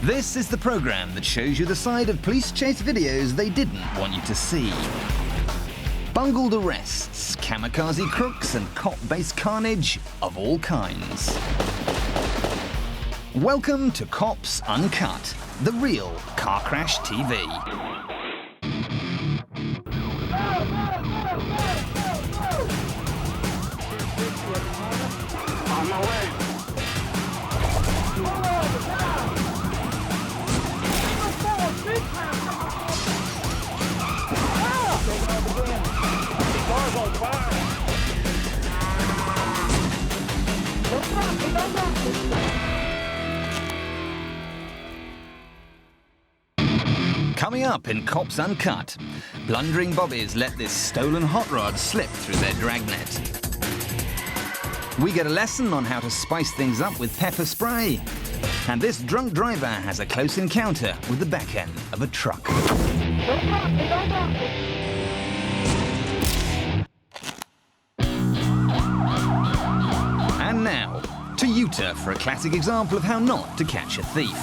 This is the program that shows you the side of police chase videos they didn't want you to see. Bungled arrests, kamikaze crooks, and cop-based carnage of all kinds. Welcome to Cops Uncut, the real car crash TV. On my way. Car's on fire. Coming up in Cops Uncut, blundering bobbies let this stolen hot rod slip through their dragnet. We get a lesson on how to spice things up with pepper spray. And this drunk driver has a close encounter with the back end of a truck. And now, to Utah for a classic example of how not to catch a thief.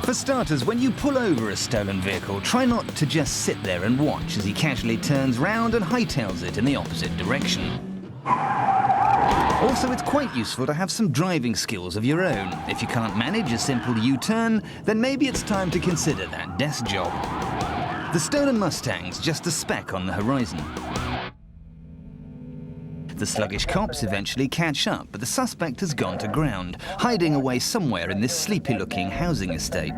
For starters, when you pull over a stolen vehicle, try not to just sit there and watch as he casually turns round and hightails it in the opposite direction. Also, it's quite useful to have some driving skills of your own. If you can't manage a simple U-turn, then maybe it's time to consider that desk job. The stolen Mustang's just a speck on the horizon. The sluggish cops eventually catch up, but the suspect has gone to ground, hiding away somewhere in this sleepy-looking housing estate.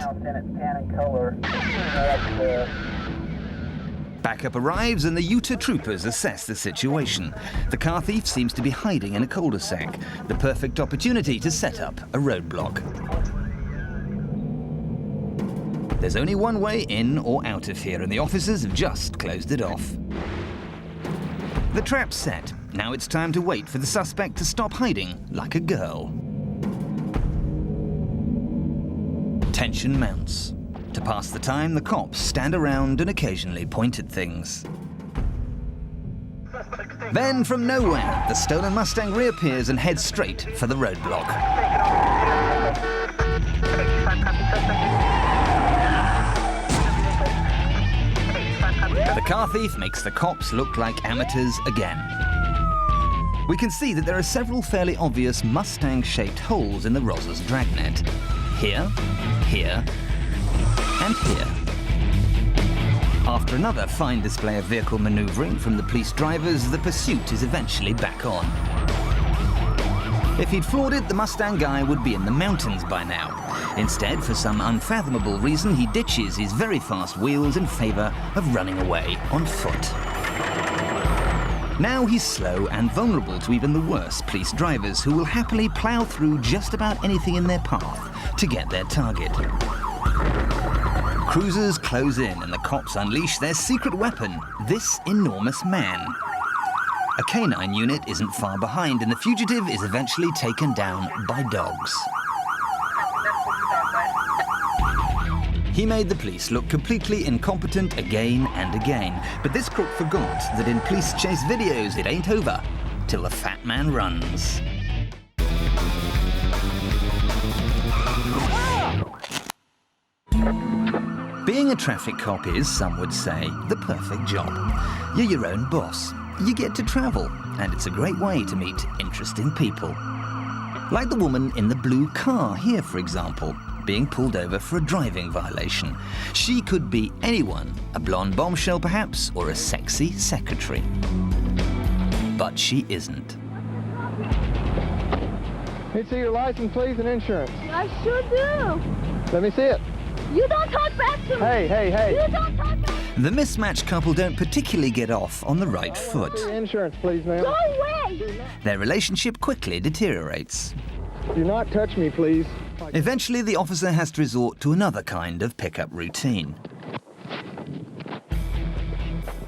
Backup arrives and the Utah troopers assess the situation. The car thief seems to be hiding in a cul-de-sac, the perfect opportunity to set up a roadblock. There's only one way in or out of here, and the officers have just closed it off. The trap's set. Now it's time to wait for the suspect to stop hiding like a girl. Tension mounts. To pass the time, the cops stand around and occasionally point at things. Then, from nowhere, the stolen Mustang reappears and heads straight for the roadblock. The car thief makes the cops look like amateurs again. We can see that there are several fairly obvious Mustang-shaped holes in the Rosa's dragnet. Here, here, and here. After another fine display of vehicle maneuvering from the police drivers, the pursuit is eventually back on. If he'd floored it, the Mustang guy would be in the mountains by now. Instead, for some unfathomable reason, he ditches his very fast wheels in favor of running away on foot. Now he's slow and vulnerable to even the worst police drivers who will happily plow through just about anything in their path to get their target. Cruisers close in and the cops unleash their secret weapon, this enormous man. A canine unit isn't far behind and the fugitive is eventually taken down by dogs. He made the police look completely incompetent again and again, but this crook forgot that in police chase videos it ain't over till the fat man runs. Being a traffic cop is, some would say, the perfect job. You're your own boss. You get to travel, and it's a great way to meet interesting people. Like the woman in the blue car here, for example, being pulled over for a driving violation. She could be anyone, a blonde bombshell perhaps, or a sexy secretary. But she isn't. Let me see your license, please, and insurance. I sure do. Let me see it. You don't talk back to me. Hey. You don't talk back. The mismatched couple don't particularly get off on the right foot. Your insurance, please, ma'am. Go away. Their relationship quickly deteriorates. Do not touch me, please. Eventually, the officer has to resort to another kind of pickup routine.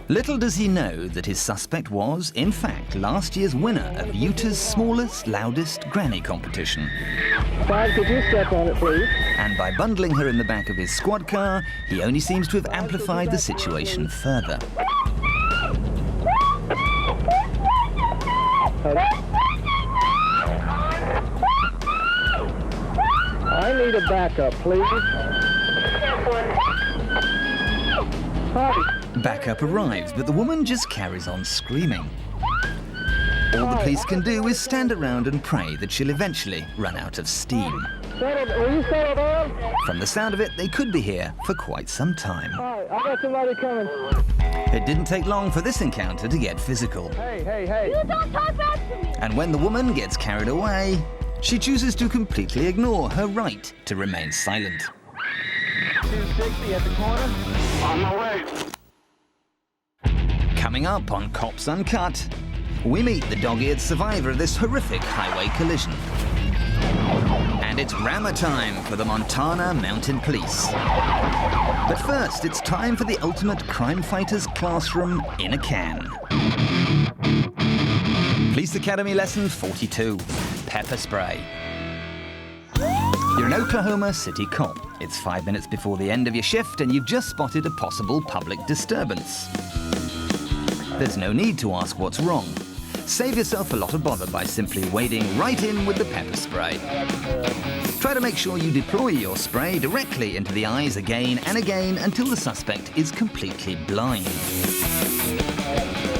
Little does he know that his suspect was, in fact, last year's winner of Utah's smallest, loudest granny competition. Bob, could you step on it, please? And by bundling her in the back of his squad car, he only seems to have amplified the situation further. need a backup, please. Hi. Backup arrives, but the woman just carries on screaming. All the police can do is stand around and pray that she'll eventually run out of steam. Will you settle down? From the sound of it, they could be here for quite some time. Hi, I got somebody coming. It didn't take long for this encounter to get physical. Hey. You don't talk back to me. And when the woman gets carried away, she chooses to completely ignore her right to remain silent. 260 at the corner. On my way. Coming up on Cops Uncut, we meet the dog-eared survivor of this horrific highway collision. And it's rammer time for the Montana Mountain Police. But first, it's time for the ultimate crime fighter's classroom in a can. Police Academy Lesson 42, Pepper Spray. You're an Oklahoma City cop. It's 5 minutes before the end of your shift and you've just spotted a possible public disturbance. There's no need to ask what's wrong. Save yourself a lot of bother by simply wading right in with the pepper spray. Try to make sure you deploy your spray directly into the eyes again and again until the suspect is completely blind.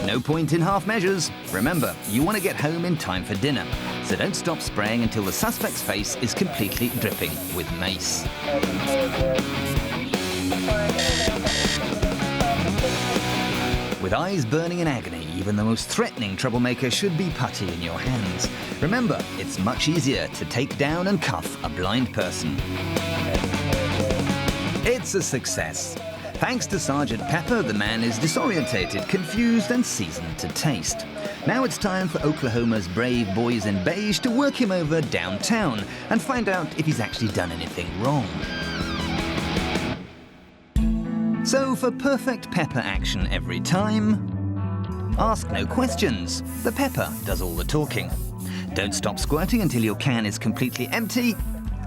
No point in half measures. Remember, you want to get home in time for dinner, so don't stop spraying until the suspect's face is completely dripping with mace. With eyes burning in agony, even the most threatening troublemaker should be putty in your hands. Remember, it's much easier to take down and cuff a blind person. It's a success. Thanks to Sergeant Pepper, the man is disorientated, confused, and seasoned to taste. Now it's time for Oklahoma's brave boys in beige to work him over downtown and find out if he's actually done anything wrong. So for perfect pepper action every time, ask no questions. The pepper does all the talking. Don't stop squirting until your can is completely empty.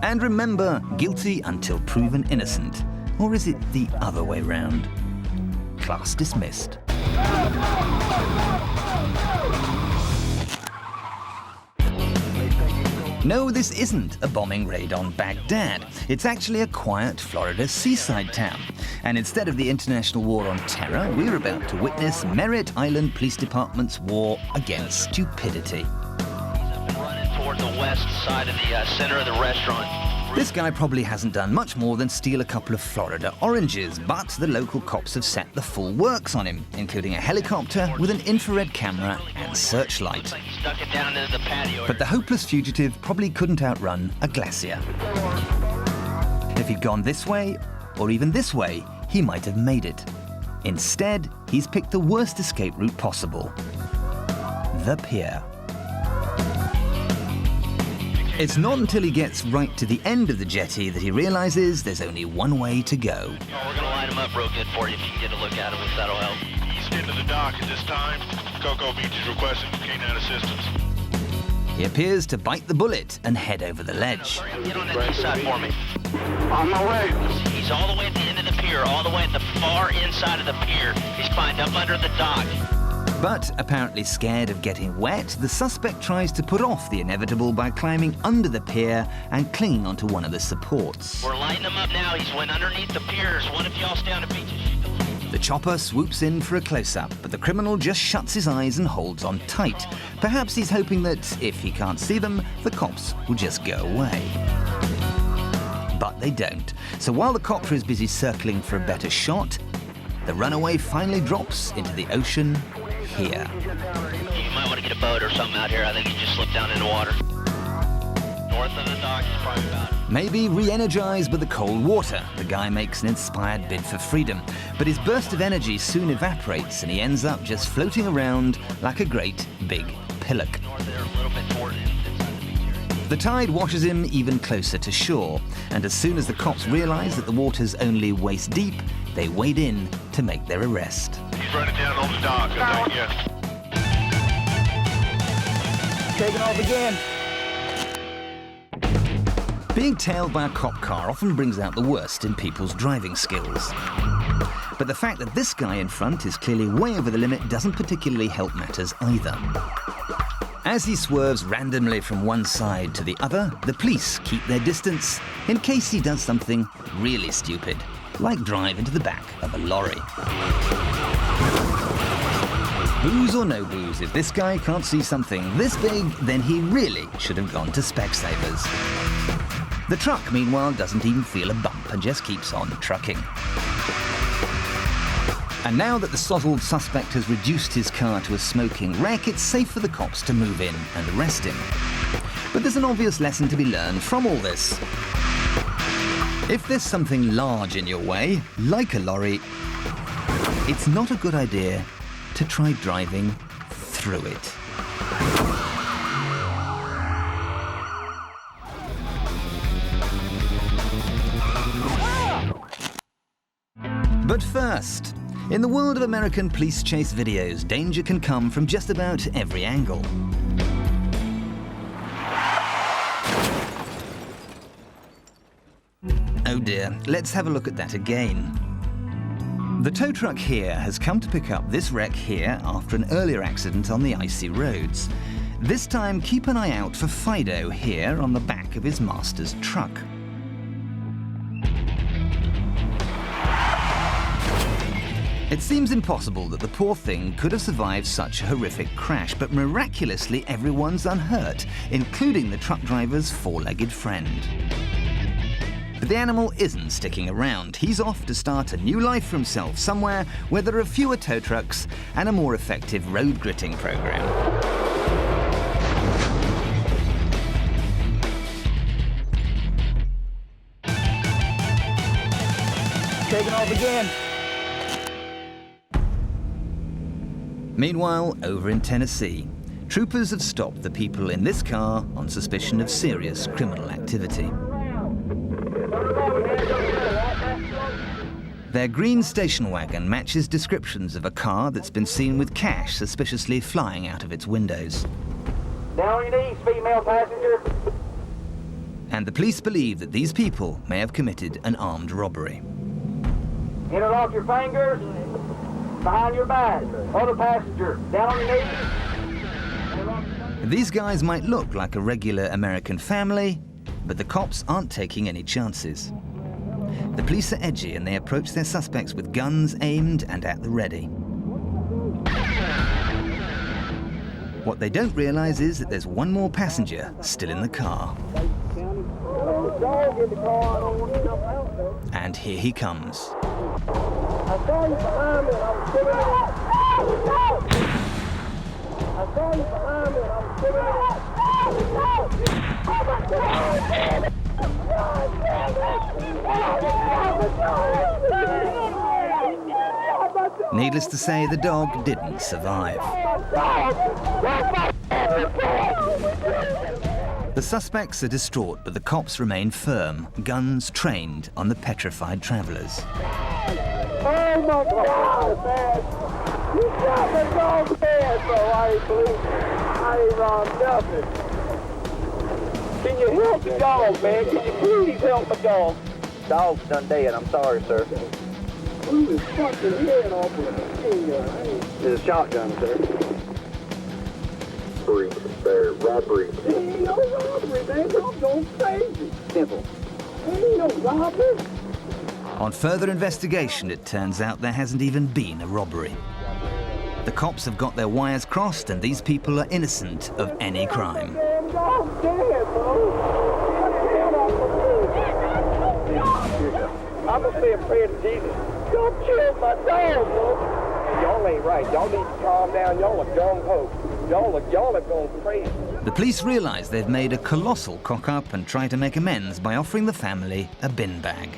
And remember, guilty until proven innocent. Or is it the other way round? Class dismissed. No, this isn't a bombing raid on Baghdad. It's actually a quiet Florida seaside town. And instead of the international war on terror, we're about to witness Merritt Island Police Department's war against stupidity. Running toward the west side of the center of the restaurant. This guy probably hasn't done much more than steal a couple of Florida oranges, but the local cops have set the full works on him, including a helicopter with an infrared camera and searchlight. Stuck it down into the patio. But the hopeless fugitive probably couldn't outrun a glacier. If he'd gone this way, or even this way, he might have made it. Instead, he's picked the worst escape route possible: the pier. It's not until he gets right to the end of the jetty that he realizes there's only one way to go. We're gonna line him up real good for you if you can get a look at him, if that'll help. East end of the dock at this time. Cocoa Beach is requesting canine assistance. He appears to bite the bullet and head over the ledge. Get on that east side for me. On my way. He's all the way at the end of the pier, all the way at the far inside of the pier. He's climbed up under the dock. But apparently scared of getting wet, the suspect tries to put off the inevitable by climbing under the pier and clinging onto one of the supports. We're lighting him up now. He's went underneath the piers. One of y'all stay on the beach and shoot the light. The chopper swoops in for a close-up, but the criminal just shuts his eyes and holds on tight. Perhaps he's hoping that, if he can't see them, the cops will just go away. But they don't. So while the copter is busy circling for a better shot, the runaway finally drops into the ocean here. You might want to get a boat or something out here. I think he just slipped down in the water. North of the dock is probably about. Maybe re-energized by the cold water, the guy makes an inspired bid for freedom. But his burst of energy soon evaporates and he ends up just floating around like a great big pillock. North there, a little bit toward him. Inside the beach area. The tide washes him even closer to shore, and as soon as the cops realize that the water's only waist deep, they wade in to make their arrest. He's running down on the dock. Yeah. Taking off again. Being tailed by a cop car often brings out the worst in people's driving skills. But the fact that this guy in front is clearly way over the limit doesn't particularly help matters either. As he swerves randomly from one side to the other, the police keep their distance in case he does something really stupid, like drive into the back of a lorry. Booze or no booze, if this guy can't see something this big, then he really should have gone to Specsavers. The truck, meanwhile, doesn't even feel a bump and just keeps on trucking. And now that the sozzled suspect has reduced his car to a smoking wreck, it's safe for the cops to move in and arrest him. But there's an obvious lesson to be learned from all this. If there's something large in your way, like a lorry, it's not a good idea to try driving through it. But first, in the world of American police chase videos, danger can come from just about every angle. Oh dear, let's have a look at that again. The tow truck here has come to pick up this wreck here after an earlier accident on the icy roads. This time, keep an eye out for Fido here on the back of his master's truck. It seems impossible that the poor thing could have survived such a horrific crash, but miraculously everyone's unhurt, including the truck driver's four-legged friend. But the animal isn't sticking around. He's off to start a new life for himself, somewhere where there are fewer tow trucks and a more effective road gritting program. Taking off again. Meanwhile, over in Tennessee, troopers have stopped the people in this car on suspicion of serious criminal activity. Their green station wagon matches descriptions of a car that's been seen with cash suspiciously flying out of its windows. Down on your knees, female passenger. And the police believe that these people may have committed an armed robbery. Interlock your fingers behind your back. Other passenger, down on your knees. These guys might look like a regular American family, but the cops aren't taking any chances. The police are edgy and they approach their suspects with guns aimed and at the ready. What they don't realize is that there's one more passenger still in the car. And here he comes. I saw you behind me and I was sitting I saw you behind me and I was sitting Needless to say, the dog didn't survive. The suspects are distraught, but the cops remain firm, guns trained on the petrified travelers. Oh my God, man! You shot my dog's head, bro. I ain't believe I ain't wrong nothing. Can you help the dog, man? Can you please help the dog? Dog's done dead. I'm sorry, sir. Blew his fucking head off with a machine gun. It's a shotgun, sir. Robbery. Ain't no robbery, man. Dog going crazy. Simple. Ain't no robbery. On further investigation, it turns out there hasn't even been a robbery. The cops have got their wires crossed and these people are innocent of any crime. Damn dog's dead, bro. I'm gonna say a prayer to Jesus. Don't kill my dog, bro. Y'all ain't right. Y'all need to calm down. Y'all are gung-ho. Y'all are going crazy. The police realize they've made a colossal cock-up and try to make amends by offering the family a bin bag.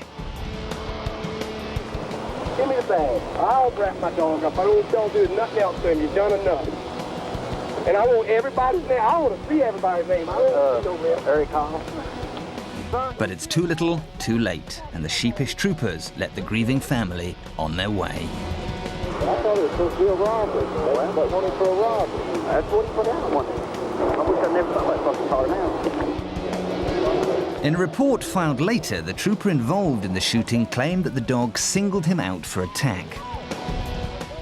Give me the bag. I'll wrap my dog up. I don't do nothing else to him. You've done enough. And I want everybody's name. I want to see everybody's name. I don't see no real. Very calm. But it's too little, too late, and the sheepish troopers let the grieving family on their way. I thought it was supposed to be a robbery. That's what he for a robbery. That's what he put out one. I wish I never thought that fucking caught him out. In a report filed later, the trooper involved in the shooting claimed that the dog singled him out for attack.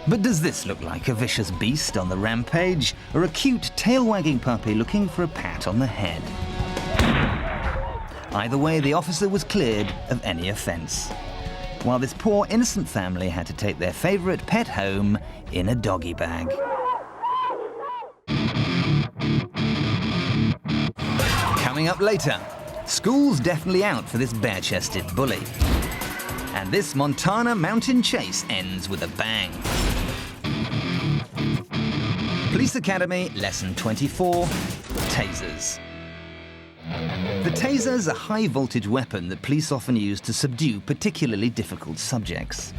But does this look like a vicious beast on the rampage, or a cute tail-wagging puppy looking for a pat on the head? Either way, the officer was cleared of any offence, while this poor innocent family had to take their favourite pet home in a doggy bag. Coming up later, school's definitely out for this bare-chested bully. And this Montana mountain chase ends with a bang. Police Academy, Lesson 24, Tasers. The taser is a high-voltage weapon that police often use to subdue particularly difficult subjects.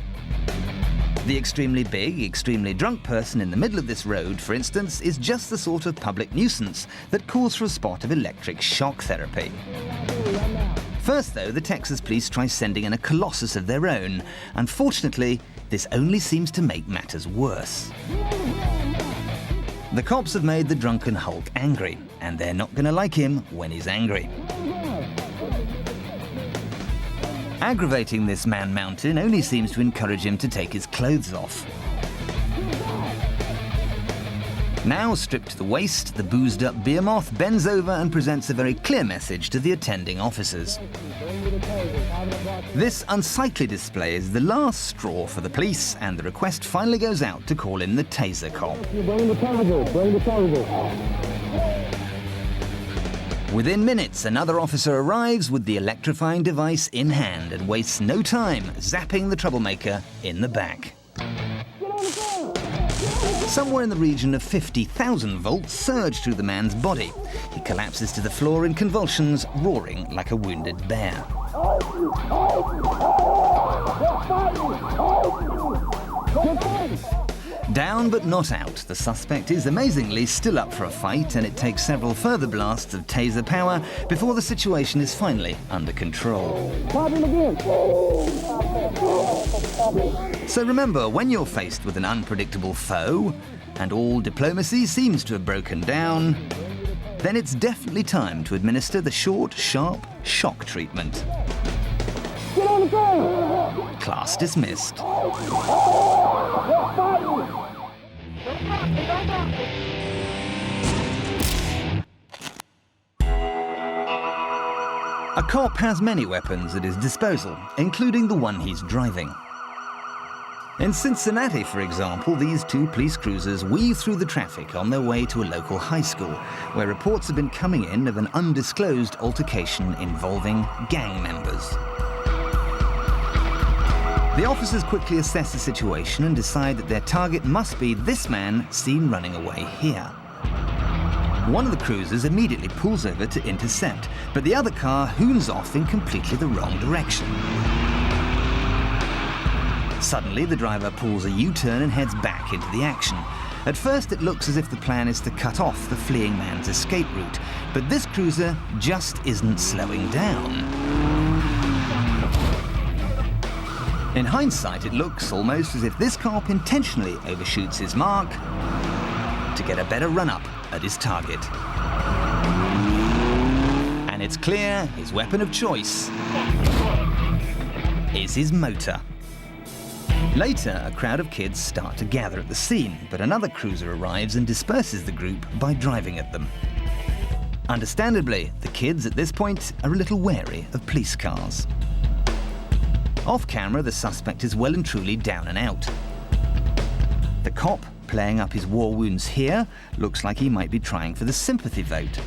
The extremely big, extremely drunk person in the middle of this road, for instance, is just the sort of public nuisance that calls for a spot of electric shock therapy. First, though, the Texas police try sending in a colossus of their own. Unfortunately, this only seems to make matters worse. The cops have made the drunken Hulk angry, and they're not going to like him when he's angry. Aggravating this man mountain only seems to encourage him to take his clothes off. Now, stripped to the waist, the boozed-up behemoth bends over and presents a very clear message to the attending officers. This unsightly display is the last straw for the police, and the request finally goes out to call in the taser cop. Within minutes, another officer arrives with the electrifying device in hand and wastes no time zapping the troublemaker in the back. Somewhere in the region of 50,000 volts surge through the man's body. He collapses to the floor in convulsions, roaring like a wounded bear. Down but not out, the suspect is amazingly still up for a fight, and it takes several further blasts of taser power before the situation is finally under control. So remember, when you're faced with an unpredictable foe, and all diplomacy seems to have broken down, then it's definitely time to administer the short, sharp shock treatment. Class dismissed. A cop has many weapons at his disposal, including the one he's driving. In Cincinnati, for example, these two police cruisers weave through the traffic on their way to a local high school, where reports have been coming in of an undisclosed altercation involving gang members. The officers quickly assess the situation and decide that their target must be this man seen running away here. One of the cruisers immediately pulls over to intercept, but the other car hoons off in completely the wrong direction. Suddenly, the driver pulls a U-turn and heads back into the action. At first, it looks as if the plan is to cut off the fleeing man's escape route, but this cruiser just isn't slowing down. In hindsight, it looks almost as if this cop intentionally overshoots his mark to get a better run-up at his target. And it's clear his weapon of choice is his motor. Later, a crowd of kids start to gather at the scene, but another cruiser arrives and disperses the group by driving at them. Understandably, the kids at this point are a little wary of police cars. Off camera, the suspect is well and truly down and out. The cop, playing up his war wounds here, looks like he might be trying for the sympathy vote.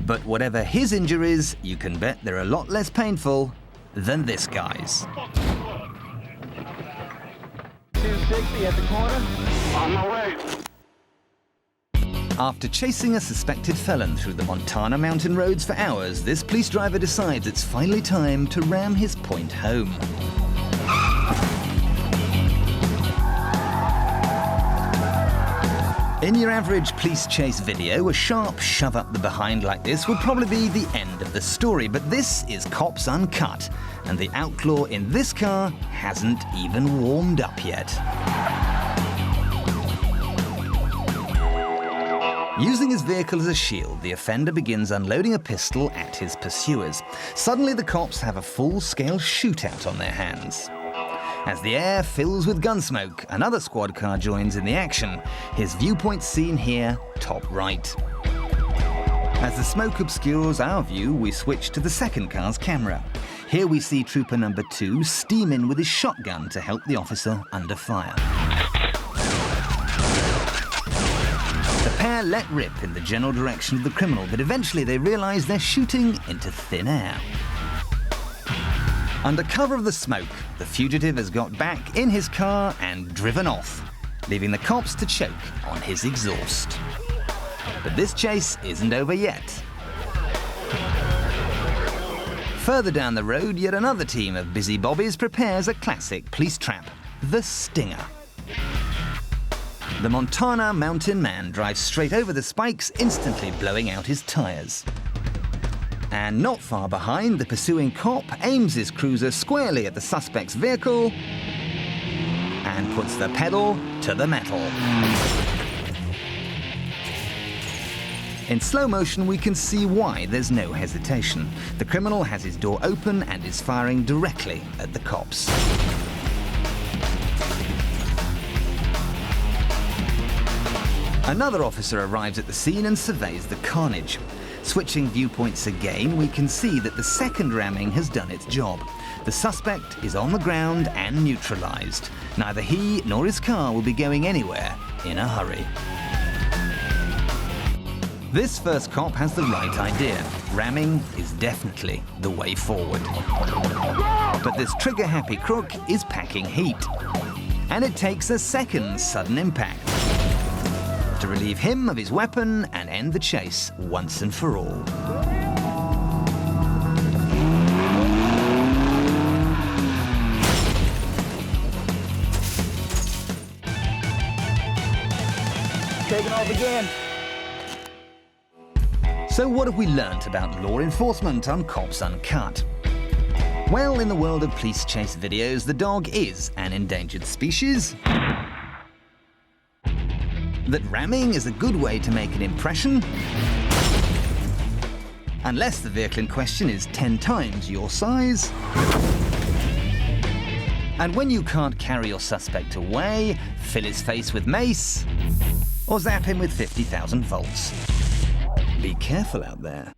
But whatever his injuries, you can bet they're a lot less painful than this guy's. 260 at the corner. On my way. After chasing a suspected felon through the Montana mountain roads for hours, this police driver decides it's finally time to ram his point home. In your average police chase video, a sharp shove up the behind like this would probably be the end of the story, but this is Cops Uncut, and the outlaw in this car hasn't even warmed up yet. Using his vehicle as a shield, the offender begins unloading a pistol at his pursuers. Suddenly, the cops have a full-scale shootout on their hands. As the air fills with gun smoke, another squad car joins in the action. His viewpoint's seen here, top right. As the smoke obscures our view, we switch to the second car's camera. Here we see trooper number 2 steam in with his shotgun to help the officer under fire. The pair let rip in the general direction of the criminal, but eventually they realize they're shooting into thin air. Under cover of the smoke, the fugitive has got back in his car and driven off, leaving the cops to choke on his exhaust. But this chase isn't over yet. Further down the road, yet another team of busybobbies prepares a classic police trap, the Stinger. The Montana mountain man drives straight over the spikes, instantly blowing out his tires. And not far behind, the pursuing cop aims his cruiser squarely at the suspect's vehicle and puts the pedal to the metal. In slow motion, we can see why there's no hesitation. The criminal has his door open and is firing directly at the cops. Another officer arrives at the scene and surveys the carnage. Switching viewpoints again, we can see that the second ramming has done its job. The suspect is on the ground and neutralized. Neither he nor his car will be going anywhere in a hurry. This first cop has the right idea. Ramming is definitely the way forward. But this trigger-happy crook is packing heat. And it takes a second sudden impact to relieve him of his weapon and end the chase once and for all. Taking off again. So what have we learnt about law enforcement on Cops Uncut? Well, in the world of police chase videos, the dog is an endangered species. That ramming is a good way to make an impression, unless the vehicle in question is 10 times your size. And when you can't carry your suspect away, fill his face with mace, or zap him with 50,000 volts. Be careful out there.